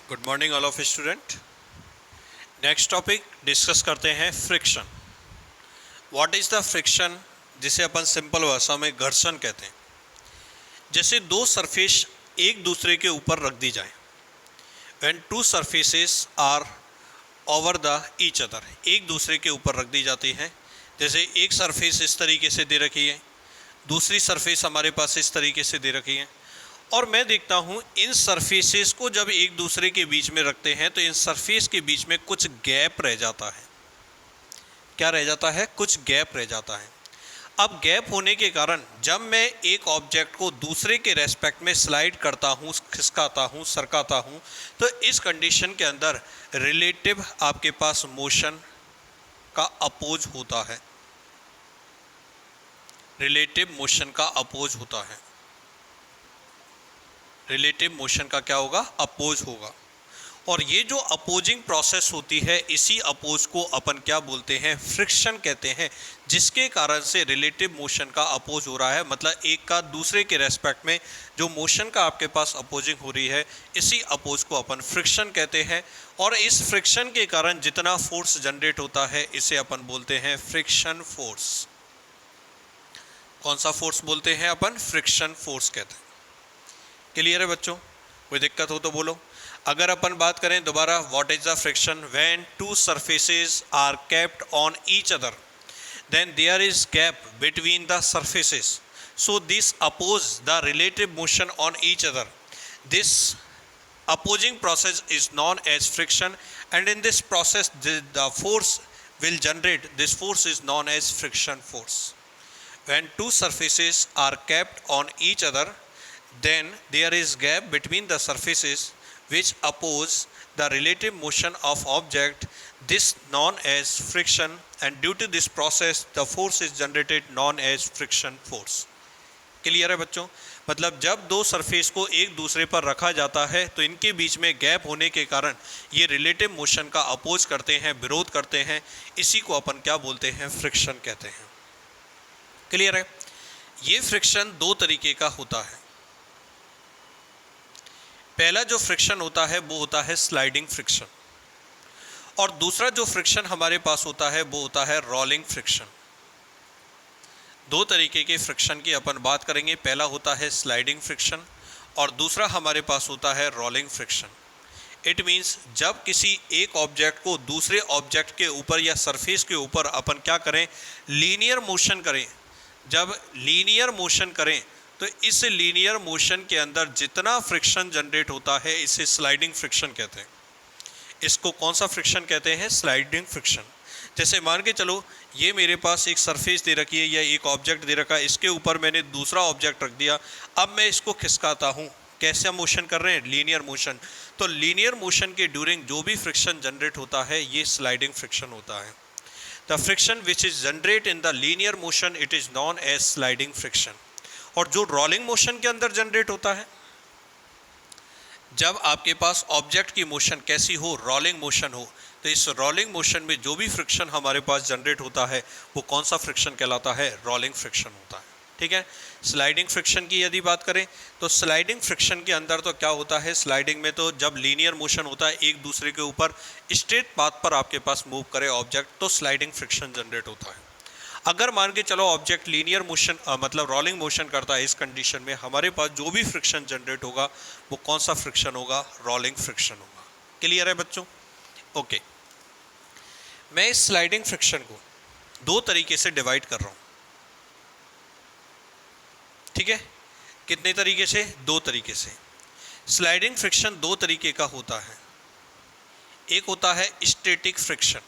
Good morning all of student. Next topic discuss करते हैं friction. What is the friction, जिसे अपन simple भाषा में घर्षण कहते हैं। जैसे दो सरफेस एक दूसरे के ऊपर रख दी जाए, when two surfaces are over the each other, एक दूसरे के ऊपर रख दी जाती हैं। जैसे एक सरफेस इस तरीके से दे रखी है, दूसरी सरफेस हमारे पास इस तरीके से दे रखी है, और मैं देखता हूँ इन सरफेसेस को जब एक दूसरे के बीच में रखते हैं तो इन सरफेस के बीच में कुछ गैप रह जाता है। क्या रह जाता है? कुछ गैप रह जाता है। अब गैप होने के कारण जब मैं एक ऑब्जेक्ट को दूसरे के रेस्पेक्ट में स्लाइड करता हूँ, खिसकाता हूँ, सरकाता हूँ, तो इस कंडीशन के अंदर रिलेटिव आपके पास मोशन का अपोज होता है। रिलेटिव मोशन का अपोज होता है। रिलेटिव मोशन का क्या होगा? अपोज होगा। और ये जो अपोजिंग प्रोसेस होती है, इसी अपोज को अपन क्या बोलते हैं? फ्रिक्शन कहते हैं। जिसके कारण से रिलेटिव मोशन का अपोज हो रहा है, मतलब एक का दूसरे के रेस्पेक्ट में जो मोशन का आपके पास अपोजिंग हो रही है, इसी अपोज को अपन फ्रिक्शन कहते हैं। और इस फ्रिक्शन के कारण जितना फोर्स जनरेट होता है, इसे अपन बोलते हैं फ्रिक्शन फोर्स। कौन सा फोर्स बोलते हैं अपन? फ्रिक्शन फोर्स कहते हैं। क्लियर है बच्चों? कोई दिक्कत हो तो बोलो। अगर अपन बात करें दोबारा, what is the friction? When two surfaces are kept on each other, then there is gap between the surfaces, so this oppose the relative motion on each other. This opposing process is known as friction, and in this process the force will generate, this force is known as friction force. When two surfaces are kept on each other, then there is gap between the surfaces which oppose the relative motion of object, this known as friction, and due to this process the force is generated known as friction force. Clear है बच्चों? मतलब जब दो surface को एक दूसरे पर रखा जाता है तो इनके बीच में गैप होने के कारण ये रिलेटिव मोशन का अपोज करते हैं, विरोध करते हैं। इसी को अपन क्या बोलते हैं? फ्रिक्शन कहते हैं। क्लियर है? ये फ्रिक्शन दो तरीके का होता है। पहला जो फ्रिक्शन होता है वो होता है स्लाइडिंग फ्रिक्शन, और दूसरा जो फ्रिक्शन हमारे पास होता है वो होता है रोलिंग फ्रिक्शन। दो तरीके के फ्रिक्शन की अपन बात करेंगे। पहला होता है स्लाइडिंग फ्रिक्शन और दूसरा हमारे पास होता है रोलिंग फ्रिक्शन। इट मीन्स जब किसी एक ऑब्जेक्ट को दूसरे ऑब्जेक्ट के ऊपर या सरफेस के ऊपर अपन क्या करें? लीनियर मोशन करें। जब लीनियर मोशन करें तो इस लीनियर मोशन के अंदर जितना फ्रिक्शन जनरेट होता है, इसे स्लाइडिंग फ्रिक्शन कहते हैं। इसको कौन सा फ्रिक्शन कहते हैं? Sliding friction. जैसे मान के चलो, ये मेरे पास एक सरफेस दे रखी है या एक ऑब्जेक्ट दे रखा है, इसके ऊपर मैंने दूसरा ऑब्जेक्ट रख दिया। अब मैं इसको खिसकाता हूँ। कैसा मोशन कर रहे हैं? Linear motion. तो लीनियर मोशन के ड्यूरिंग जो भी फ्रिक्शन जनरेट होता है, ये स्लाइडिंग फ्रिक्शन होता है। The friction which is generate in the linear motion, it is known as sliding friction. और जो रोलिंग मोशन के अंदर जनरेट होता है, जब आपके पास ऑब्जेक्ट की मोशन कैसी हो? रोलिंग मोशन हो, तो इस रोलिंग मोशन में जो भी फ्रिक्शन हमारे पास जनरेट होता है वो कौन सा फ्रिक्शन कहलाता है? रोलिंग फ्रिक्शन होता है। ठीक है? स्लाइडिंग फ्रिक्शन की यदि बात करें तो स्लाइडिंग फ्रिक्शन के अंदर तो क्या होता है? स्लाइडिंग में तो जब लीनियर मोशन होता है, एक दूसरे के ऊपर स्ट्रेट पाथ पर आपके पास मूव करे ऑब्जेक्ट, तो स्लाइडिंग फ्रिक्शन जनरेट होता है। अगर मान के चलो ऑब्जेक्ट लीनियर मोशन मतलब रोलिंग मोशन करता है, इस कंडीशन में हमारे पास जो भी फ्रिक्शन जनरेट होगा वो कौन सा फ्रिक्शन होगा? रोलिंग फ्रिक्शन होगा। क्लियर है बच्चों? ओके। मैं इस स्लाइडिंग फ्रिक्शन को दो तरीके से डिवाइड कर रहा हूं। ठीक है? कितने तरीके से? दो तरीके से। स्लाइडिंग फ्रिक्शन दो तरीके का होता है। एक होता है स्टैटिक फ्रिक्शन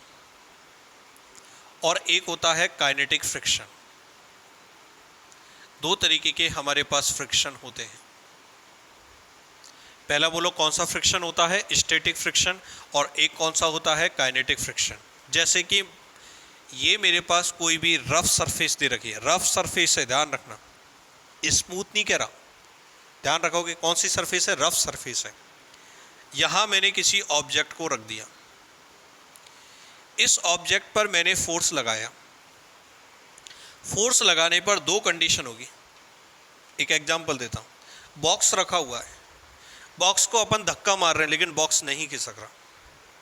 और एक होता है काइनेटिक फ्रिक्शन। दो तरीके के हमारे पास फ्रिक्शन होते हैं। पहला बोलो कौन सा फ्रिक्शन होता है? Static friction. और एक कौन सा होता है? Kinetic friction. जैसे कि ये मेरे पास कोई भी रफ सरफेस दे रखी है। रफ सरफेस है, ध्यान रखना, स्मूथ नहीं कह रहा, ध्यान रखोगे कौन सी सरफेस है? रफ सरफेस है। यहां मैंने किसी ऑब्जेक्ट को रख दिया, इस ऑब्जेक्ट पर मैंने फोर्स लगाया। फोर्स लगाने पर दो कंडीशन होगी। एक एग्जांपल देता हूं। बॉक्स रखा हुआ है, बॉक्स को अपन धक्का मार रहे हैं लेकिन बॉक्स नहीं खिसक रहा,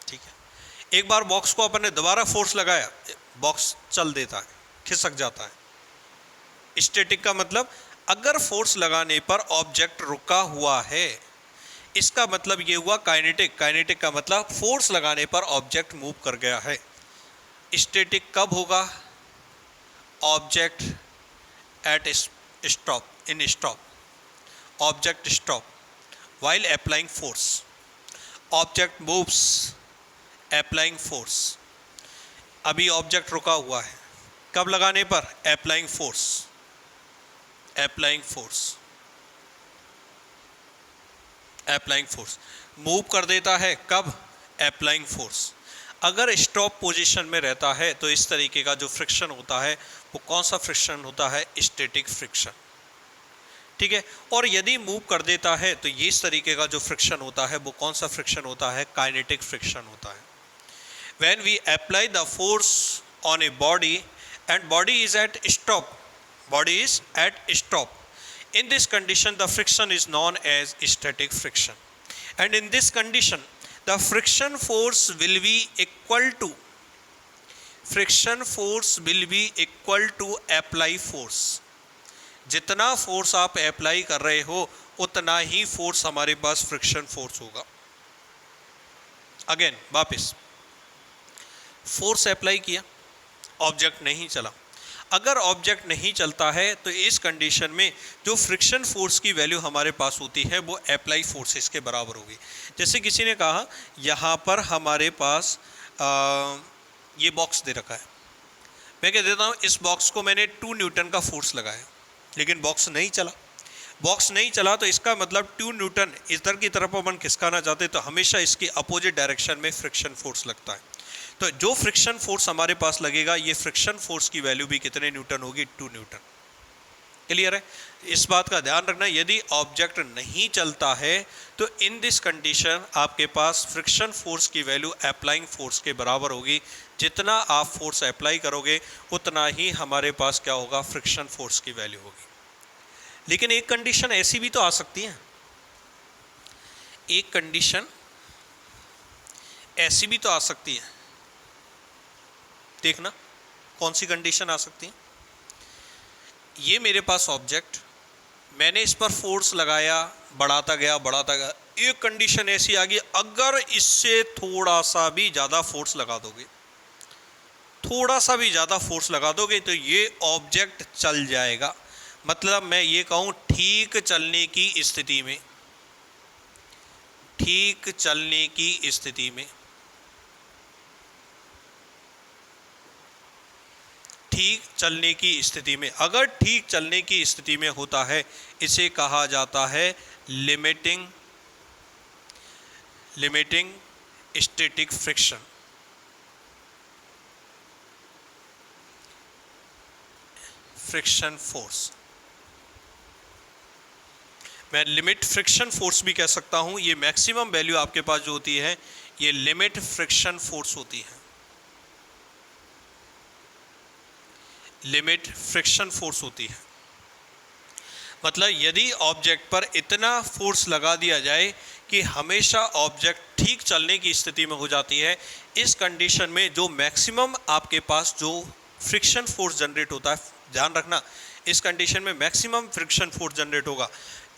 ठीक है। एक बार बॉक्स को अपन ने दोबारा फोर्स लगाया, बॉक्स चल देता है, खिसक जाता है। स्टैटिक का मतलब अगर फोर्स लगाने पर ऑब्जेक्ट रुका हुआ है, इसका मतलब ये हुआ काइनेटिक। काइनेटिक का मतलब फोर्स लगाने पर ऑब्जेक्ट मूव कर गया है। स्टैटिक कब होगा? Object at stop, in stop, object stop while applying force, object moves applying force। अभी ऑब्जेक्ट रुका हुआ है, कब लगाने पर? applying force, applying force, applying force। Move कर देता है कब? applying force। अगर स्टॉप पोजीशन में रहता है तो इस तरीके का जो फ्रिक्शन होता है वो कौन सा फ्रिक्शन होता है? स्टैटिक फ्रिक्शन, ठीक है। और यदि मूव कर देता है तो ये इस तरीके का जो फ्रिक्शन होता है वो कौन सा फ्रिक्शन होता है? काइनेटिक फ्रिक्शन होता है। When we apply the force on a body and body is at stop, body is at stop, in this condition the friction is known as static friction, and in this condition the friction force will be equal to, friction force will be equal to apply force। जितना force आप apply कर रहे हो उतना ही force हमारे पास friction force होगा। Again वापस, force apply किया, ऑब्जेक्ट नहीं चला। अगर ऑब्जेक्ट नहीं चलता है तो इस कंडीशन में जो फ्रिक्शन फोर्स की वैल्यू हमारे पास होती है वो अप्लाई फोर्सेस के बराबर होगी। जैसे किसी ने कहा यहाँ पर हमारे पास ये बॉक्स दे रखा है, मैं कह देता हूँ इस बॉक्स को मैंने 2 न्यूटन का फोर्स लगाया लेकिन बॉक्स नहीं चला। बॉक्स नहीं चला तो इसका मतलब 2 न्यूटन इधर की तरफ अपन खिसकाना चाहते तो हमेशा इसकी अपोजिट डायरेक्शन में फ्रिक्शन फोर्स लगता है। तो जो फ्रिक्शन फोर्स हमारे पास लगेगा, ये फ्रिक्शन फोर्स की वैल्यू भी कितने न्यूटन होगी? 2 न्यूटन। क्लियर है? इस बात का ध्यान रखना, यदि ऑब्जेक्ट नहीं चलता है तो इन दिस कंडीशन आपके पास फ्रिक्शन फोर्स की वैल्यू अप्लाइंग फोर्स के बराबर होगी। जितना आप फोर्स अप्लाई करोगे उतना ही हमारे पास क्या होगा? फ्रिक्शन फोर्स की वैल्यू होगी। लेकिन एक कंडीशन ऐसी भी तो आ सकती है, एक कंडीशन ऐसी भी तो आ सकती है। देखना कौन सी कंडीशन आ सकती है। ये मेरे पास ऑब्जेक्ट, मैंने इस पर फोर्स लगाया, बढ़ाता गया बढ़ाता गया, एक कंडीशन ऐसी आ गई अगर इससे थोड़ा सा भी ज़्यादा फोर्स लगा दोगे, थोड़ा सा भी ज़्यादा फोर्स लगा दोगे तो ये ऑब्जेक्ट चल जाएगा। मतलब मैं ये कहूँ ठीक चलने की स्थिति में, ठीक चलने की स्थिति में, ठीक चलने की स्थिति में, अगर ठीक चलने की स्थिति में होता है इसे कहा जाता है limiting static friction. Friction force, मैं लिमिट फ्रिक्शन फोर्स भी कह सकता हूं। ये मैक्सिमम वैल्यू आपके पास जो होती है ये लिमिट फ्रिक्शन फोर्स होती है, लिमिट फ्रिक्शन फोर्स होती है। मतलब यदि ऑब्जेक्ट पर इतना फोर्स लगा दिया जाए कि हमेशा ऑब्जेक्ट ठीक चलने की स्थिति में हो जाती है, इस कंडीशन में जो मैक्सिमम आपके पास जो फ्रिक्शन फोर्स जनरेट होता है, ध्यान रखना इस कंडीशन में मैक्सिमम फ्रिक्शन फोर्स जनरेट होगा।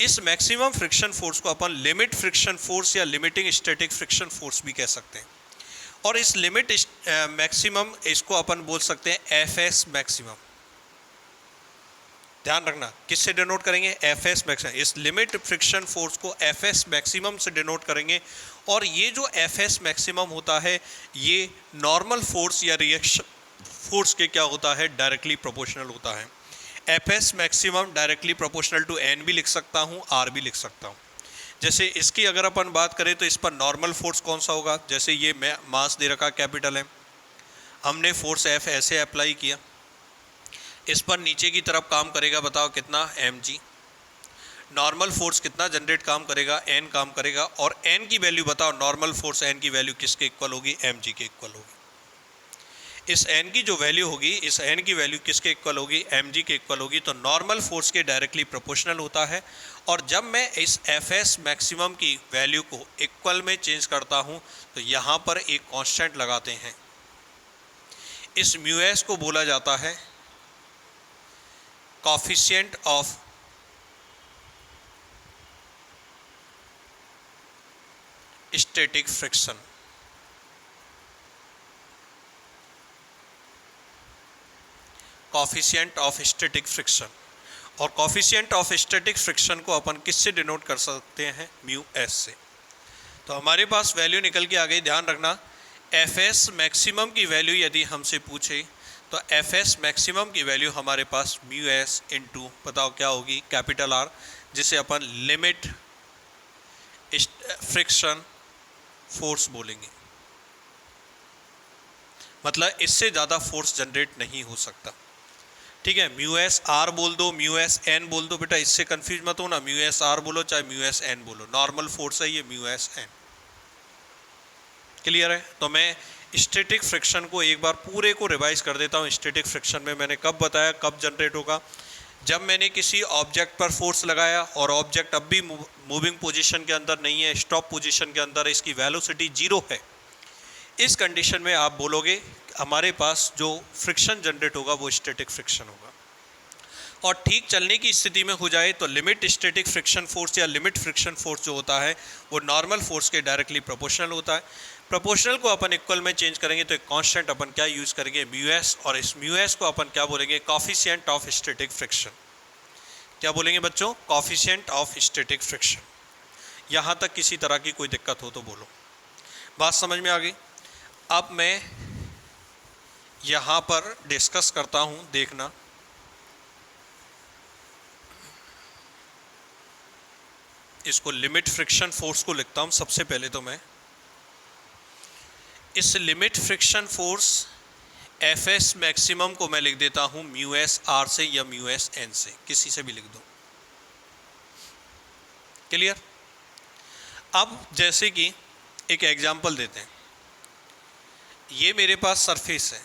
इस मैक्सिमम फ्रिक्शन फोर्स को अपन लिमिट फ्रिक्शन फोर्स या लिमिटिंग स्टैटिक फ्रिक्शन फोर्स भी कह सकते हैं। और इस लिमिट मैक्सिमम इसको अपन बोल सकते हैं एफएस मैक्सिमम। ध्यान रखना किससे डिनोट करेंगे? FS maximum. इस लिमिट फ्रिक्शन फोर्स को एफएस मैक्सिमम से डिनोट करेंगे। और ये जो एफएस मैक्सिमम होता है ये नॉर्मल फोर्स या रिएक्शन फोर्स के क्या होता है? डायरेक्टली प्रोपोर्शनल होता है। FS maximum directly proportional to N भी लिख सकता हूँ, आर भी लिख सकता हूँ। जैसे इसकी अगर अपन बात करें तो इस पर नॉर्मल फोर्स कौन सा होगा? जैसे ये मास दे रखा कैपिटल है, हमने फोर्स एफ ऐसे अप्लाई किया, इस पर नीचे की तरफ काम करेगा, बताओ कितना? mg। नॉर्मल फोर्स कितना जनरेट काम करेगा? n काम करेगा। और n की वैल्यू बताओ, नॉर्मल फोर्स n की वैल्यू किसके इक्वल होगी? mg के इक्वल होगी। इस n की जो वैल्यू होगी, इस n की वैल्यू किसके इक्वल होगी? mg के इक्वल होगी। तो नॉर्मल फोर्स के डायरेक्टली प्रोपोर्शनल होता है और जब मैं इस एफ एस मैक्सिमम की वैल्यू को इक्वल में चेंज करता हूँ तो यहाँ पर एक कांस्टेंट लगाते हैं। इस म्यू एस को बोला जाता है coefficient of static friction. Coefficient of static friction, और कोफिशिएंट ऑफ स्टैटिक फ्रिक्शन को अपन किससे डिनोट कर सकते हैं? म्यू एस से। तो हमारे पास वैल्यू निकल के आ गई। ध्यान रखना, एफ एस मैक्सिमम की वैल्यू यदि हमसे पूछे तो एफ एस मैक्सिमम की वैल्यू हमारे पास म्यू एस इंटू बताओ क्या होगी? कैपिटल आर, जिसे अपन लिमिट फ्रिक्शन फोर्स बोलेंगे। मतलब इससे ज़्यादा फोर्स जनरेट नहीं हो सकता। ठीक है, म्यू एस आर बोल दो, म्यू एस एन बोल दो, बेटा इससे कंफ्यूज मत हो ना। म्यू एस आर बोलो चाहे म्यू एस एन बोलो, नॉर्मल फोर्स है ये म्यू एस एन। क्लियर है? तो मैं स्टैटिक फ्रिक्शन को एक बार पूरे को रिवाइज कर देता हूँ। स्टैटिक फ्रिक्शन में मैंने कब बताया कब जनरेट होगा? जब मैंने किसी ऑब्जेक्ट पर फोर्स लगाया और ऑब्जेक्ट अब भी मूविंग पोजीशन के अंदर नहीं है, स्टॉप पोजीशन के अंदर है, इसकी वेलोसिटी जीरो है। इस कंडीशन में आप बोलोगे हमारे पास जो फ्रिक्शन जनरेट होगा वो स्टैटिक फ्रिक्शन होगा। और ठीक चलने की स्थिति में हो जाए तो लिमिट स्टैटिक फ्रिक्शन फोर्स या लिमिट फ्रिक्शन फोर्स जो होता है वो नॉर्मल फोर्स के डायरेक्टली प्रोपोर्शनल होता है। प्रोपोर्शनल को अपन इक्वल में चेंज करेंगे तो एक कांस्टेंट अपन क्या यूज़ करेंगे? म्यू एस, और इस म्यू एस को अपन क्या बोलेंगे? Coefficient of static friction. क्या बोलेंगे बच्चों? Coefficient of static friction. यहाँ तक किसी तरह की कोई दिक्कत हो तो बोलो। बात समझ में आ गई? अब मैं यहाँ पर डिस्कस करता हूँ, देखना। इसको लिमिट फ्रिक्शन फोर्स को लिखता हूँ सबसे पहले। तो मैं इस limit friction force F S maximum को मैं लिख देता हूँ म्यू एस आर से या म्यू एस एन से, किसी से भी लिख दो। क्लियर? अब जैसे कि एक एग्जांपल देते हैं। ये मेरे पास सरफेस है,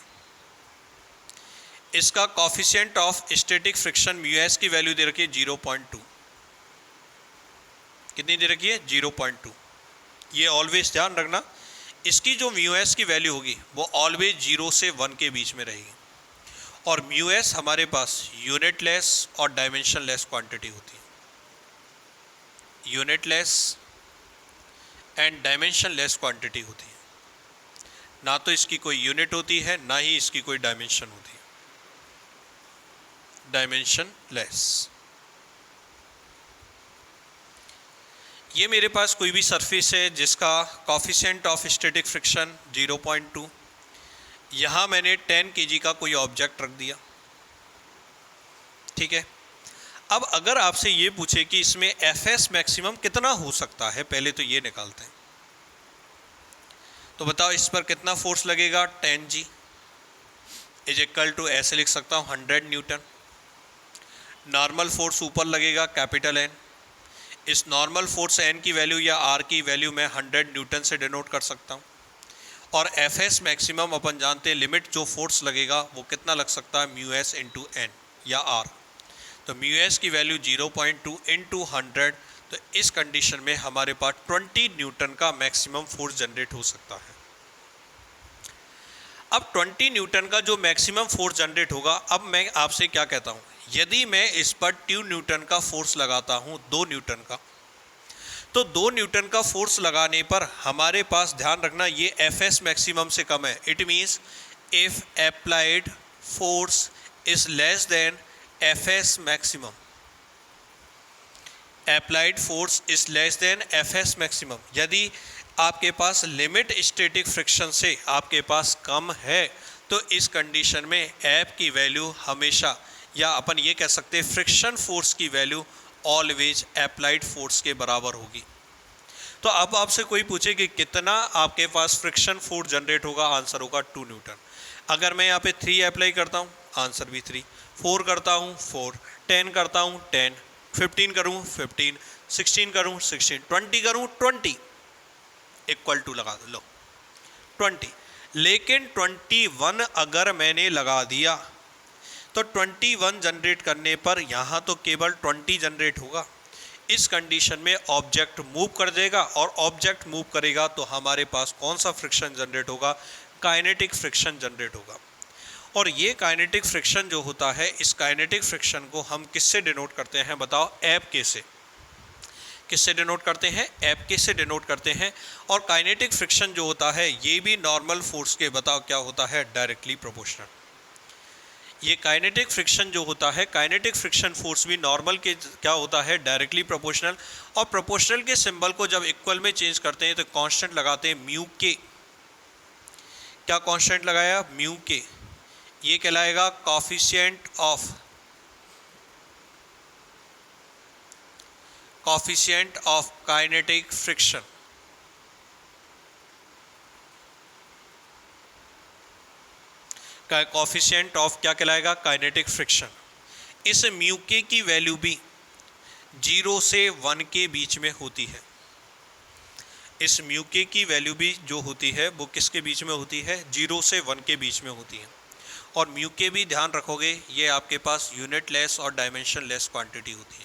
इसका coefficient of static friction mu S की वैल्यू दे रखी है 0.2। कितनी दे रखी है? 0.2। ये ऑलवेज ध्यान रखना, इसकी जो म्यू एस की वैल्यू होगी वो ऑलवेज 0 से 1 के बीच में रहेगी। और म्यू एस हमारे पास यूनिट लेस और डायमेंशन लेस क्वांटिटी होती है। Unit less and dimension less quantity होती है। ना तो इसकी कोई यूनिट होती है, ना ही इसकी कोई डायमेंशन होती है। Dimension less. ये मेरे पास कोई भी सरफेस है जिसका कोफिशिएंट ऑफ स्टैटिक फ्रिक्शन 0.2। यहाँ मैंने 10 kg का कोई ऑब्जेक्ट रख दिया। ठीक है, अब अगर आपसे ये पूछे कि इसमें एफ एस मैक्सिमम कितना हो सकता है, पहले तो ये निकालते हैं। तो बताओ इस पर कितना फोर्स लगेगा? 10G इज इक्वल टू ऐसे लिख सकता हूँ 100 न्यूटन। नॉर्मल फोर्स ऊपर लगेगा कैपिटल एन। इस नॉर्मल फोर्स एन की वैल्यू या आर की वैल्यू मैं 100 न्यूटन से डिनोट कर सकता हूँ। और एफ एस मैक्सिमम अपन जानते हैं लिमिट जो फोर्स लगेगा वो कितना लग सकता है? म्यू एस इंटू एन या आर। तो म्यू एस की वैल्यू 0.2 इंटू 100। तो इस कंडीशन में हमारे पास 20 न्यूटन का मैक्सिमम फोर्स जनरेट हो सकता है। अब 20 न्यूटन का जो मैक्सिमम फोर्स जनरेट होगा, अब मैं आपसे क्या कहता हूँ, यदि मैं इस पर 2 न्यूटन का फोर्स लगाता हूँ, 2 न्यूटन का, तो 2 न्यूटन का फोर्स लगाने पर हमारे पास ध्यान रखना ये एफ एस मैक्सिमम से कम है। It means if applied force is less than F S maximum. Applied force is less than F S maximum. यदि आपके पास लिमिट स्टैटिक फ्रिक्शन से आपके पास कम है तो इस कंडीशन में एफ की वैल्यू हमेशा, या अपन ये कह सकते हैं फ्रिक्शन फोर्स की वैल्यू ऑलवेज अप्लाइड फोर्स के बराबर होगी। तो अब आपसे कोई पूछे कि कितना आपके पास फ्रिक्शन फोर्स जनरेट होगा, आंसर होगा 2 न्यूटन। अगर मैं यहाँ पे 3 अप्लाई करता हूँ, आंसर भी 3। 4 करता हूँ 4, 10 करता हूँ 10, 15 करूँ 15, 16 करूँ 16, 20 करूँ 20, इक्वल टू लगा दो, लो 20। लेकिन 21 अगर मैंने लगा दिया तो 21 जनरेट करने पर यहाँ तो केवल 20 जनरेट होगा। इस कंडीशन में ऑब्जेक्ट मूव कर देगा, और ऑब्जेक्ट मूव करेगा तो हमारे पास कौन सा फ्रिक्शन जनरेट होगा? काइनेटिक फ्रिक्शन जनरेट होगा। और ये काइनेटिक फ्रिक्शन जो होता है, इस काइनेटिक फ्रिक्शन को हम किससे डिनोट करते हैं बताओ? एफ के से। किससे डिनोट करते हैं? एफ के से डिनोट करते हैं। और काइनेटिक फ्रिक्शन जो होता है ये भी नॉर्मल फोर्स के बताओ क्या होता है? Directly proportional. ये काइनेटिक फ्रिक्शन जो होता है, काइनेटिक फ्रिक्शन फोर्स भी नॉर्मल के क्या होता है? Directly proportional. और प्रोपोर्शनल के सिंबल को जब इक्वल में चेंज करते हैं तो कांस्टेंट लगाते हैं म्यू के। क्या कांस्टेंट लगाया? म्यू के। ये कहलाएगा coefficient of kinetic friction. Coefficient of क्या कहलाएगा? Kinetic friction. इस म्यू के की वैल्यू भी 0 से 1 के बीच में होती है। इस म्यू के की वैल्यू भी जो होती है वो किसके बीच में होती है? 0 से 1 के बीच में होती है। और म्यू के भी ध्यान रखोगे ये आपके पास यूनिट लेस और डायमेंशन लेस क्वांटिटी होती है।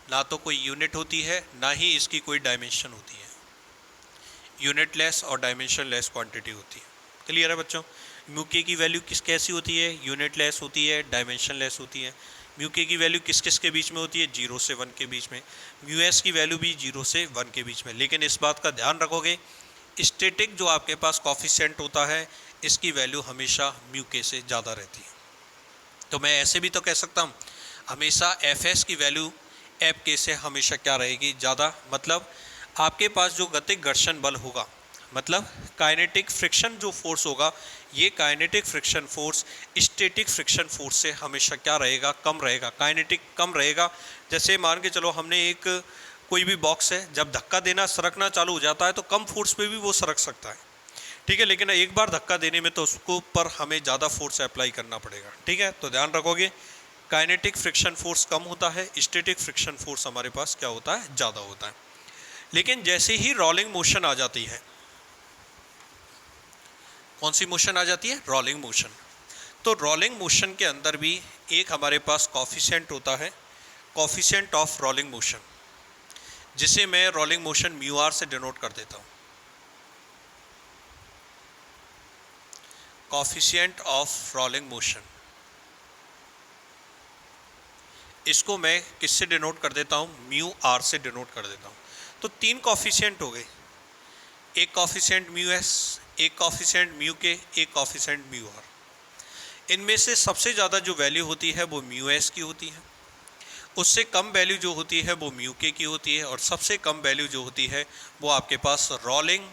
ना तो कोई यूनिट होती है, ना ही इसकी कोई डायमेंशन होती है। यूनिट लेस और डायमेंशन लेस क्वांटिटी होती है। क्लियर है बच्चों? म्यू के की वैल्यू कैसी होती है? यूनिट लेस होती है, डायमेंशन लेस होती है। म्यू के की वैल्यू किस किस के बीच में होती है? 0 से 1 के बीच में। म्यू एस की वैल्यू भी 0 से 1 के बीच में। लेकिन इस बात का ध्यान रखोगे स्टैटिक जो आपके पास कॉफिशिएंट होता है इसकी वैल्यू हमेशा म्यू के से ज़्यादा रहती है। तो मैं ऐसे भी तो कह सकता हूँ हमेशा एफ एस की वैल्यू एफ के से हमेशा क्या रहेगी? ज़्यादा। मतलब आपके पास जो गतिक घर्षण बल होगा, मतलब काइनेटिक फ्रिक्शन जो फोर्स होगा, ये kinetic friction force static friction force से हमेशा क्या रहेगा? कम रहेगा। काइनेटिक कम रहेगा। जैसे मान के चलो हमने एक कोई भी बॉक्स है, जब धक्का देना सरकना चालू हो जाता है तो कम फोर्स पे भी वो सरक सकता है, ठीक है। लेकिन एक बार धक्का देने में तो उसको पर हमें ज़्यादा फोर्स अप्लाई करना पड़ेगा, ठीक है। तो ध्यान रखोगे काइनेटिक फ्रिक्शन फोर्स कम होता है, स्टैटिक फ्रिक्शन फोर्स हमारे पास क्या होता है? ज़्यादा होता है। लेकिन जैसे ही रोलिंग मोशन आ जाती है, कौन सी मोशन आ जाती है? Rolling motion. तो रोलिंग मोशन के अंदर भी एक हमारे पास कॉफिशिएंट होता है, कॉफिशिएंट ऑफ रोलिंग मोशन, जिसे मैं रोलिंग मोशन म्यू आर से डिनोट कर देता हूँ। कॉफिशिएंट ऑफ रोलिंग मोशन, इसको मैं किससे डिनोट कर देता हूँ? म्यू आर से डिनोट कर देता हूँ। तो 3 कॉफिशिएंट हो गए, एक कॉफिशिएंट म्यू एस, एक कॉफिशिएंट म्यू के, एक कॉफिशिएंट म्यू आर। इनमें से सबसे ज़्यादा जो वैल्यू होती है वो म्यू एस की होती है, उससे कम वैल्यू जो होती है वो म्यू के की होती है, और सबसे कम वैल्यू जो होती है वो आपके पास रोलिंग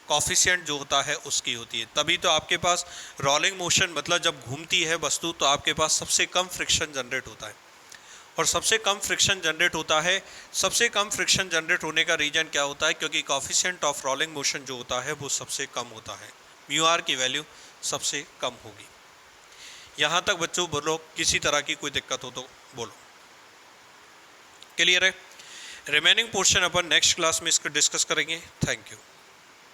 कॉफिशिएंट जो होता है उसकी होती है। तभी तो आपके पास रोलिंग मोशन मतलब जब घूमती है वस्तु तो आपके पास सबसे कम फ्रिक्शन जनरेट होता है। और सबसे कम फ्रिक्शन जनरेट होता है, सबसे कम फ्रिक्शन जनरेट होने का रीज़न क्या होता है? क्योंकि कॉफिशिएंट ऑफ रोलिंग मोशन जो होता है वो सबसे कम होता है, म्यू आर की वैल्यू सबसे कम होगी। यहाँ तक बच्चों बोलो, किसी तरह की कोई दिक्कत हो तो बोलो। क्लियर है? रिमेनिंग पोर्शन अपन नेक्स्ट क्लास में इसको डिस्कस करेंगे। Thank you.